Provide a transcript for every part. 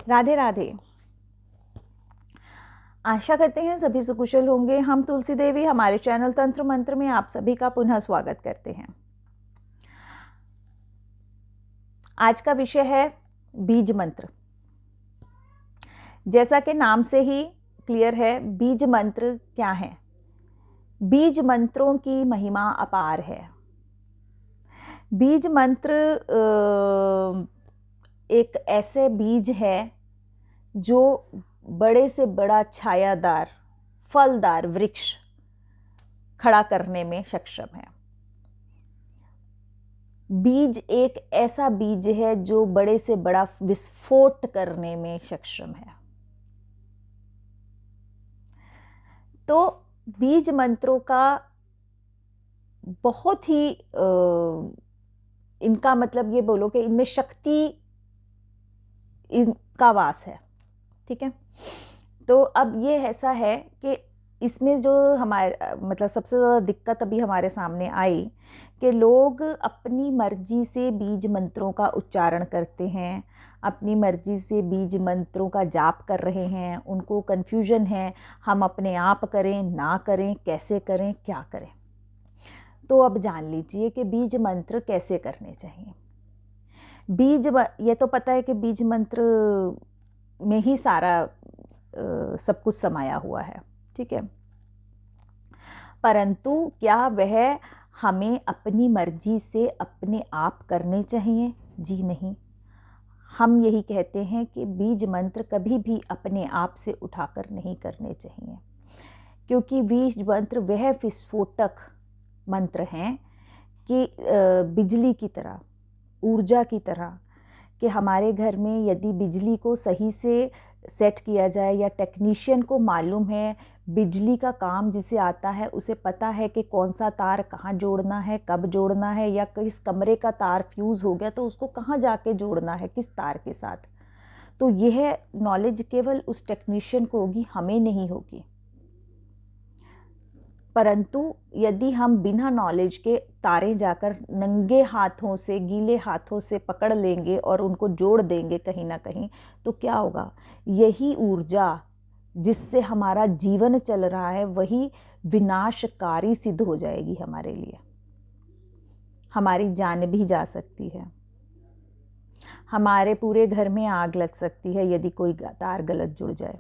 राधे राधे। आशा करते हैं सभी सुकुशल होंगे। हम तुलसी देवी हमारे चैनल तंत्र मंत्र में आप सभी का पुनः स्वागत करते हैं। आज का विषय है बीज मंत्र। जैसा कि नाम से ही क्लियर है, बीज मंत्र क्या है। बीज मंत्रों की महिमा अपार है। बीज मंत्र एक ऐसे बीज है जो बड़े से बड़ा छायादार फलदार वृक्ष खड़ा करने में सक्षम है। बीज एक ऐसा बीज है जो बड़े से बड़ा विस्फोट करने में सक्षम है। तो बीज मंत्रों का बहुत ही इनका मतलब ये बोलो कि इनमें शक्ति इनका वास है। ठीक है। तो अब ये ऐसा है कि इसमें जो हमारे मतलब सबसे ज़्यादा दिक्कत अभी हमारे सामने आई कि लोग अपनी मर्जी से बीज मंत्रों का उच्चारण करते हैं, अपनी मर्जी से बीज मंत्रों का जाप कर रहे हैं। उनको कन्फ्यूजन है, हम अपने आप करें ना करें, कैसे करें, क्या करें। तो अब जान लीजिए कि बीज मंत्र कैसे करने चाहिए। ये तो पता है कि बीज मंत्र में ही सारा सब कुछ समाया हुआ है। ठीक है। परंतु क्या वह हमें अपनी मर्जी से अपने आप करने चाहिए? जी नहीं। हम यही कहते हैं कि बीज मंत्र कभी भी अपने आप से उठाकर नहीं करने चाहिए, क्योंकि बीज मंत्र वह विस्फोटक मंत्र हैं कि बिजली की तरह, ऊर्जा की तरह, कि हमारे घर में यदि बिजली को सही से सेट किया जाए या टेक्नीशियन को मालूम है बिजली का काम जिसे आता है, उसे पता है कि कौन सा तार कहाँ जोड़ना है, कब जोड़ना है, या किस कमरे का तार फ्यूज़ हो गया तो उसको कहाँ जाके जोड़ना है, किस तार के साथ। तो यह नॉलेज केवल उस टेक्नीशियन को होगी, हमें नहीं होगी। परंतु यदि हम बिना नॉलेज के तारे जाकर नंगे हाथों से, गीले हाथों से पकड़ लेंगे और उनको जोड़ देंगे कहीं ना कहीं, तो क्या होगा? यही ऊर्जा जिससे हमारा जीवन चल रहा है वही विनाशकारी सिद्ध हो जाएगी हमारे लिए। हमारी जान भी जा सकती है, हमारे पूरे घर में आग लग सकती है यदि कोई तार गलत जुड़ जाए।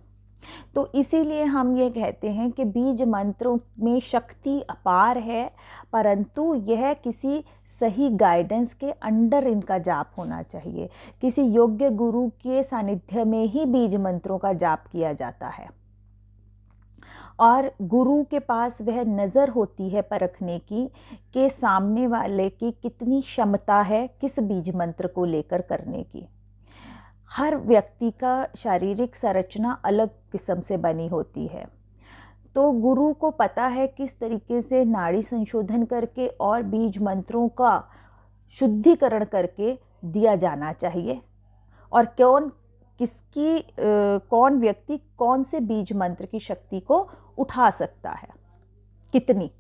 तो इसीलिए हम ये कहते हैं कि बीज मंत्रों में शक्ति अपार है, परंतु यह किसी सही गाइडेंस के अंडर इनका जाप होना चाहिए। किसी योग्य गुरु के सानिध्य में ही बीज मंत्रों का जाप किया जाता है, और गुरु के पास वह नज़र होती है परखने की कि सामने वाले की कितनी क्षमता है किस बीज मंत्र को लेकर करने की। हर व्यक्ति का शारीरिक संरचना अलग किस्म से बनी होती है, तो गुरु को पता है किस तरीके से नाड़ी संशोधन करके और बीज मंत्रों का शुद्धिकरण करके दिया जाना चाहिए, और कौन व्यक्ति कौन से बीज मंत्र की शक्ति को उठा सकता है, कितनी।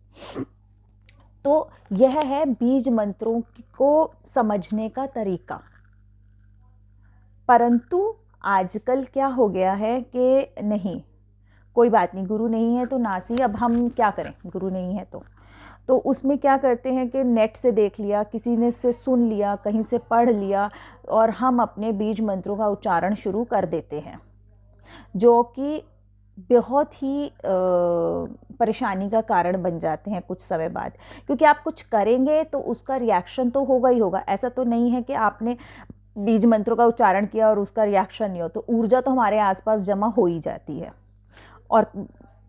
तो यह है बीज मंत्रों को समझने का तरीका। परंतु आजकल क्या हो गया है कि नहीं, कोई बात नहीं, गुरु नहीं है तो नासी, अब हम क्या करें, गुरु नहीं है तो उसमें क्या करते हैं कि नेट से देख लिया, किसी ने से सुन लिया, कहीं से पढ़ लिया, और हम अपने बीज मंत्रों का उच्चारण शुरू कर देते हैं, जो कि बहुत ही परेशानी का कारण बन जाते हैं कुछ समय बाद। क्योंकि आप कुछ करेंगे तो उसका रिएक्शन तो होगा ही होगा। ऐसा तो नहीं है कि आपने बीज मंत्रों का उच्चारण किया और उसका रिएक्शन नहीं हो। तो ऊर्जा तो हमारे आसपास जमा हो ही जाती है, और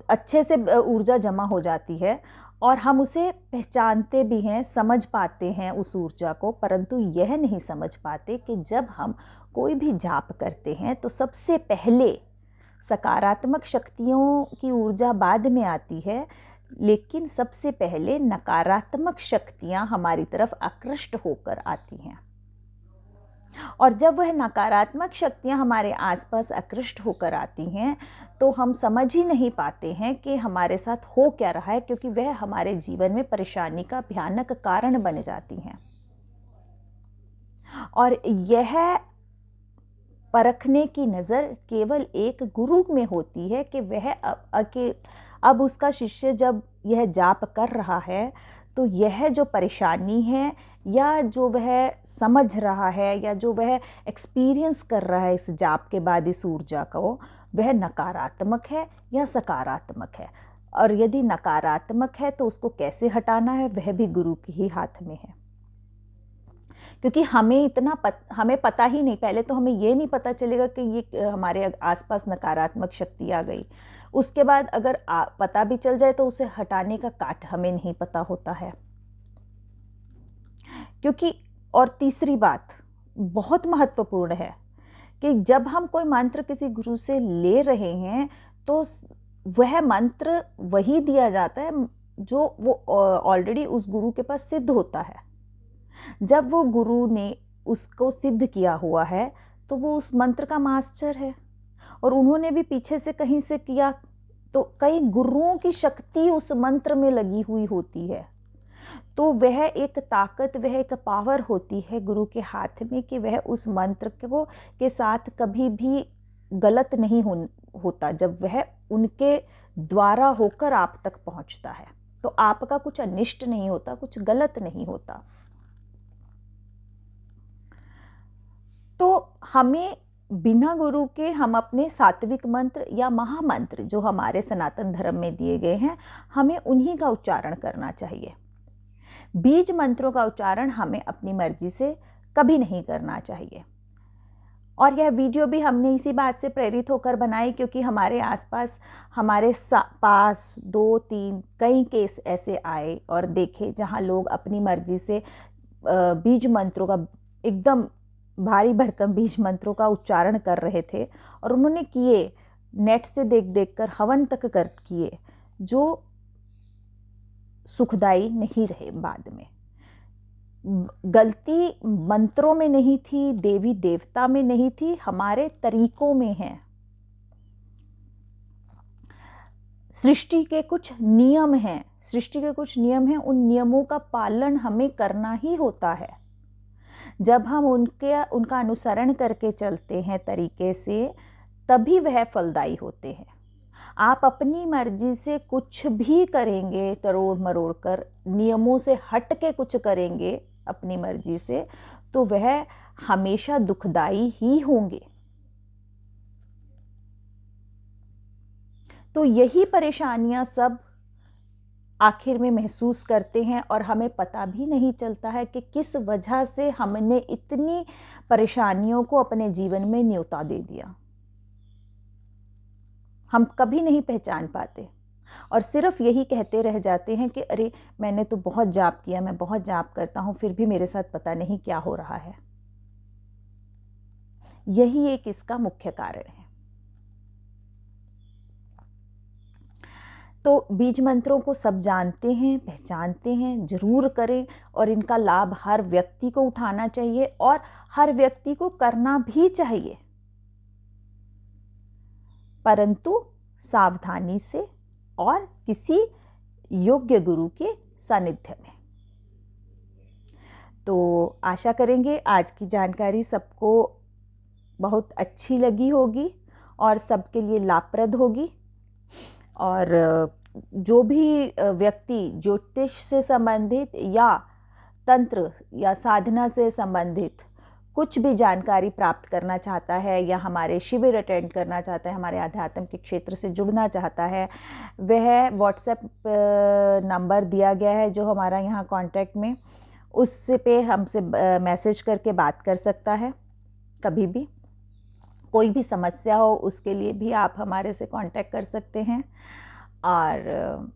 अच्छे से ऊर्जा जमा हो जाती है, और हम उसे पहचानते भी हैं, समझ पाते हैं उस ऊर्जा को। परंतु यह नहीं समझ पाते कि जब हम कोई भी जाप करते हैं तो सबसे पहले सकारात्मक शक्तियों की ऊर्जा बाद में आती है, लेकिन सबसे पहले नकारात्मक शक्तियाँ हमारी तरफ आकृष्ट होकर आती हैं। और जब वह नकारात्मक शक्तियाँ हमारे आसपास आकृष्ट होकर आती हैं तो हम समझ ही नहीं पाते हैं कि हमारे साथ हो क्या रहा है, क्योंकि वह हमारे जीवन में परेशानी का भयानक कारण बन जाती हैं। और यह परखने की नज़र केवल एक गुरु में होती है कि वह अब उसका शिष्य जब यह जाप कर रहा है तो यह जो परेशानी है या जो वह समझ रहा है या जो वह एक्सपीरियंस कर रहा है इस जाप के बाद इस ऊर्जा को, वह नकारात्मक है या सकारात्मक है। और यदि नकारात्मक है तो उसको कैसे हटाना है वह भी गुरु के ही हाथ में है। क्योंकि हमें पता ही नहीं, पहले तो हमें ये नहीं पता चलेगा कि ये हमारे आसपास नकारात्मक शक्ति आ गई। उसके बाद अगर पता भी चल जाए तो उसे हटाने का काट हमें नहीं पता होता है। क्योंकि और तीसरी बात बहुत महत्वपूर्ण है कि जब हम कोई मंत्र किसी गुरु से ले रहे हैं तो वह मंत्र वही दिया जाता है जो वो ऑलरेडी उस गुरु के पास सिद्ध होता है। जब वो गुरु ने उसको सिद्ध किया हुआ है तो वो उस मंत्र का मास्टर है और उन्होंने भी पीछे से कहीं से किया, तो कई गुरुओं की शक्ति उस मंत्र में लगी हुई होती है। तो वह एक ताकत, वह एक पावर होती है गुरु के हाथ में कि वह उस मंत्र को के साथ कभी भी गलत नहीं होता जब वह उनके द्वारा होकर आप तक पहुंचता है। तो आपका कुछ अनिष्ट नहीं होता, कुछ गलत नहीं होता। तो हमें बिना गुरु के हम अपने सात्विक मंत्र या महामंत्र जो हमारे सनातन धर्म में दिए गए हैं, हमें उन्हीं का उच्चारण करना चाहिए। बीज मंत्रों का उच्चारण हमें अपनी मर्जी से कभी नहीं करना चाहिए। और यह वीडियो भी हमने इसी बात से प्रेरित होकर बनाई क्योंकि हमारे आसपास हमारे पास 2-3 कई केस ऐसे आए और देखे जहां लोग अपनी मर्जी से बीज मंत्रों का एकदम भारी भरकम बीज मंत्रों का उच्चारण कर रहे थे और उन्होंने किए, नेट से देख कर हवन तक कर किए, जो सुखदायी नहीं रहे। बाद में गलती मंत्रों में नहीं थी, देवी देवता में नहीं थी, हमारे तरीकों में है। सृष्टि के कुछ नियम हैं, उन नियमों का पालन हमें करना ही होता है। जब हम उनका अनुसरण करके चलते हैं तरीके से, तभी वह फलदायी होते हैं। आप अपनी मर्जी से कुछ भी करेंगे, तरोड़ मरोड़ कर नियमों से हट के कुछ करेंगे अपनी मर्जी से, तो वह हमेशा दुखदाई ही होंगे। तो यही परेशानियां सब आखिर में महसूस करते हैं और हमें पता भी नहीं चलता है कि किस वजह से हमने इतनी परेशानियों को अपने जीवन में न्योता दे दिया। हम कभी नहीं पहचान पाते और सिर्फ यही कहते रह जाते हैं कि अरे मैंने तो बहुत जाप किया, मैं बहुत जाप करता हूं, फिर भी मेरे साथ पता नहीं क्या हो रहा है। यही एक इसका मुख्य कारण है। तो बीज मंत्रों को सब जानते हैं, पहचानते हैं, जरूर करें और इनका लाभ हर व्यक्ति को उठाना चाहिए और हर व्यक्ति को करना भी चाहिए, परंतु सावधानी से और किसी योग्य गुरु के सानिध्य में। तो आशा करेंगे आज की जानकारी सबको बहुत अच्छी लगी होगी और सबके लिए लाभप्रद होगी। और जो भी व्यक्ति ज्योतिष से संबंधित या तंत्र या साधना से संबंधित कुछ भी जानकारी प्राप्त करना चाहता है या हमारे शिविर अटेंड करना चाहता है, हमारे अध्यात्म के क्षेत्र से जुड़ना चाहता है, वह व्हाट्सएप नंबर दिया गया है जो हमारा यहाँ कांटेक्ट में, उससे पे हमसे मैसेज करके बात कर सकता है। कभी भी कोई भी समस्या हो उसके लिए भी आप हमारे से कांटेक्ट कर सकते हैं। और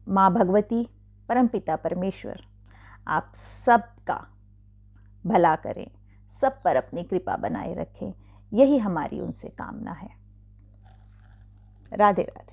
माँ भगवती, परमपिता परमेश्वर आप सबका भला करें, सब पर अपनी कृपा बनाए रखें, यही हमारी उनसे कामना है। राधे राधे।